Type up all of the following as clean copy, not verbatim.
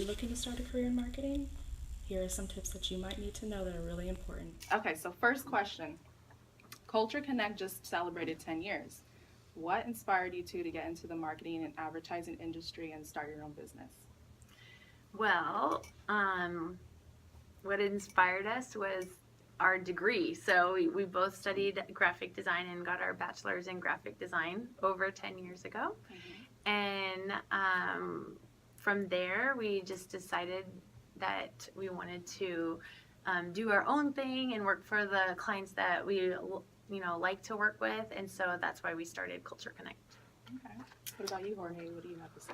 looking to start a career in marketing? Here are some tips that you might need to know that are really important. Okay, so first question. Culture Connect just celebrated 10 years. What inspired you two to get into the marketing and advertising industry and start your own business? Well, what inspired us was our degree. So we both studied graphic design and got our bachelor's in graphic design over 10 years ago. And from there, we just decided that we wanted to do our own thing and work for the clients that we like to work with. And so that's why we started Culture Connect. Okay. What about you, Jorge? What do you have to say?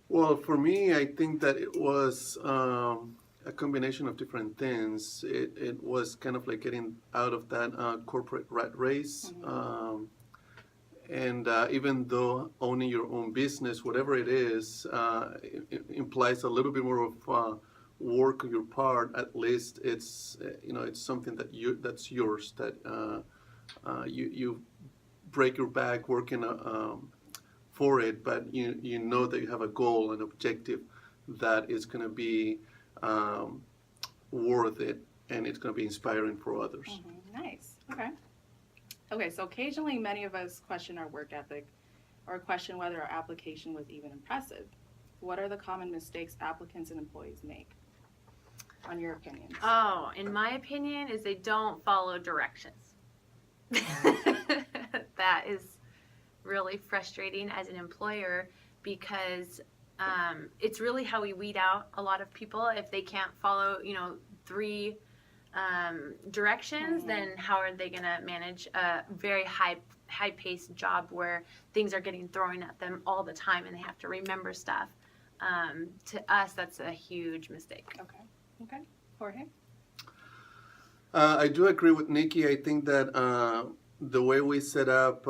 Well, for me, I think that it was a combination of different things. It was kind of like getting out of that corporate rat race. And even though owning your own business, whatever it is, it implies a little bit more of work on your part. At least it's it's something that's yours. That you break your back working for it, but you know that you have a goal, an objective that is going to be worth it, and it's going to be inspiring for others. Nice. Okay. Okay, so occasionally many of us question our work ethic or question whether our application was even impressive. What are the common mistakes applicants and employees make, on your opinions? Oh, in my opinion, is they don't follow directions. That is really frustrating as an employer because it's really how we weed out a lot of people. If they can't follow, three directions, then how are they going to manage a very high-paced job where things are getting thrown at them all the time and they have to remember stuff? To us, that's a huge mistake. Okay. Jorge? I do agree with Nikki. I think that the way we set up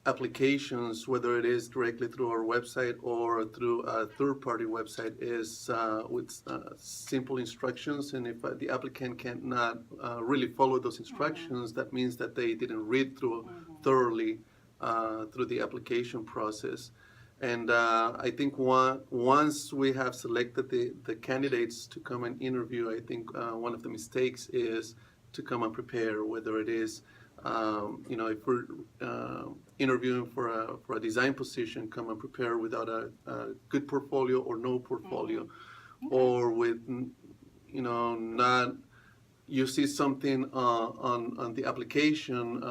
applications, whether it is directly through our website or through a third-party website, is with simple instructions. And if the applicant cannot really follow those instructions, that means that they didn't read through thoroughly through the application process. And I think once we have selected the candidates to come and interview, I think one of the mistakes is to come and prepare, whether it is if we're interviewing for a design position, come and prepare without a good portfolio or no portfolio, or with not, you see something on the application,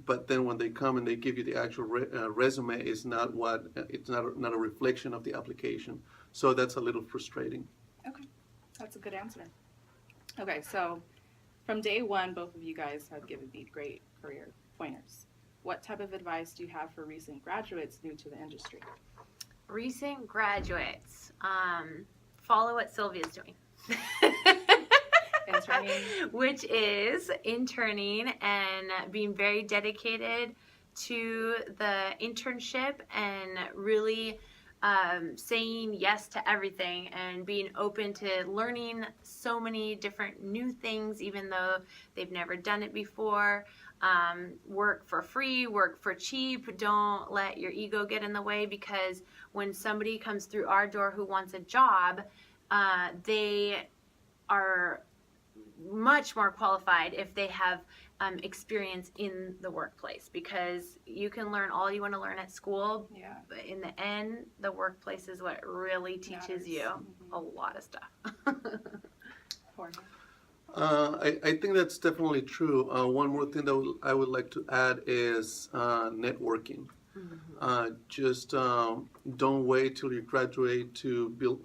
but then when they come and they give you the actual resume, it's not a reflection of the application. So that's a little frustrating. Okay, that's a good answer. Okay, so from day one, both of you guys have given me great career pointers. What type of advice do you have for recent graduates new to the industry? Recent graduates, follow what Sylvia's doing. Interning. Which is interning and being very dedicated to the internship and really saying yes to everything and being open to learning so many different new things, even though they've never done it before. Work for free, work for cheap. Don't let your ego get in the way, because when somebody comes through our door who wants a job, they are much more qualified if they have experience in the workplace, because you can learn all you want to learn at school, but in the end, the workplace is what really teaches you a lot of stuff. I think that's definitely true. One more thing that I would like to add is networking. Just don't wait till you graduate to build,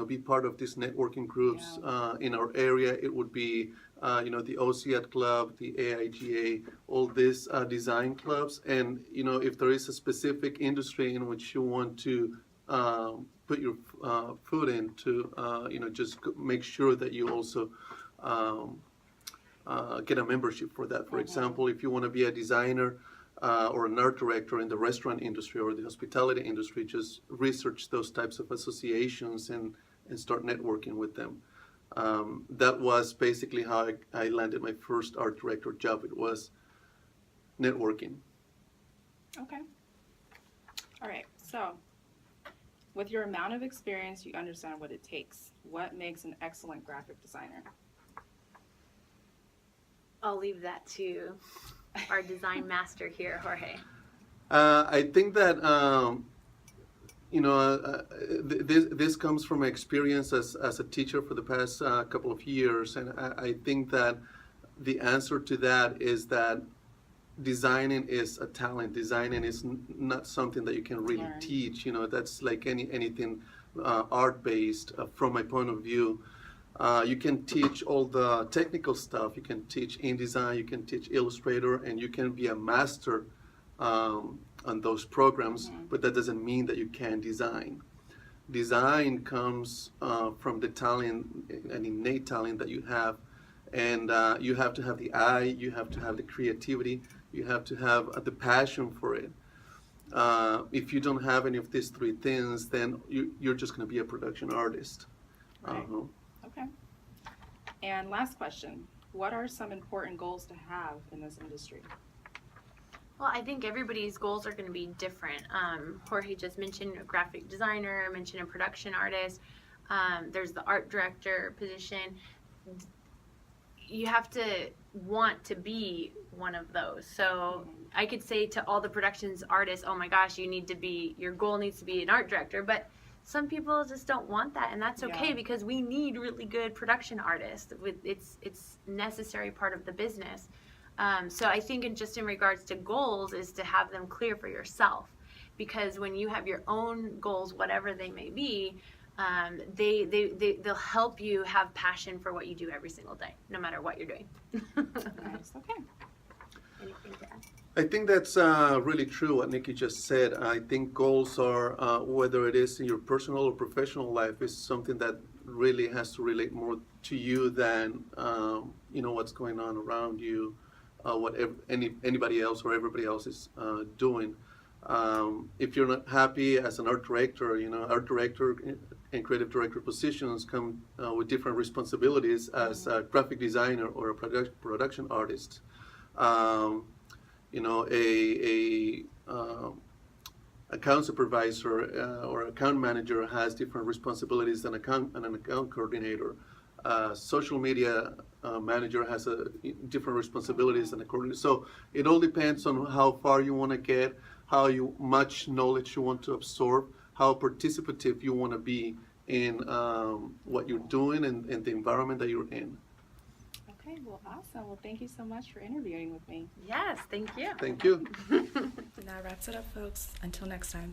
be part of these networking groups. In our area, it would be, the OCAD club, the AIGA, all these design clubs. And, if there is a specific industry in which you want to put your foot into, just make sure that you also get a membership for that. For example, if you want to be a designer, or an art director in the restaurant industry or the hospitality industry, just research those types of associations and start networking with them. That was basically how I landed my first art director job. It was networking. Okay. All right. So With your amount of experience, you understand what it takes. What makes an excellent graphic designer? I'll leave that to our design master here, Jorge. I think that this comes from my experience as a teacher for the past couple of years, and I think that the answer to that is that designing is a talent. Designing is not something that you can really Learn. teach. That's like anything art based. From my point of view, you can teach all the technical stuff. You can teach InDesign. You can teach Illustrator, and you can be a master on those programs. But that doesn't mean that you can design. Design comes from the talent, an innate talent that you have. And you have to have the eye, you have to have the creativity, you have to have the passion for it. If you don't have any of these three things, then you're just going to be a production artist. Right. Okay. And last question. What are some important goals to have in this industry? Well, I think everybody's goals are going to be different. Jorge just mentioned a graphic designer, mentioned a production artist. There's the art director position. You have to want to be one of those. So I could say to all the productions artists, oh my gosh, your goal needs to be an art director. But some people just don't want that, and that's okay, Yeah. because we need really good production artists. It's necessary part of the business. So I think in regards to goals is to have them clear for yourself, because when you have your own goals, whatever they may be, they'll help you have passion for what you do every single day, no matter what you're doing. Nice. Okay. Anything to add? I think that's really true what Nikki just said. I think goals are, whether it is in your personal or professional life, is something that really has to relate more to you than what's going on around you, what anybody else or everybody else is doing. If you're not happy as an art director, art director and creative director positions come with different responsibilities as a graphic designer or a production artist. Account supervisor or account manager has different responsibilities than an account coordinator. Social media manager has different responsibilities than a coordinator. So it all depends on how far you want to get, how much knowledge you want to absorb, how participative you want to be in what you're doing and the environment that you're in. Okay. Well, awesome. Well, thank you so much for interviewing with me. Yes, thank you. Thank you. And that wraps it up, folks. Until next time.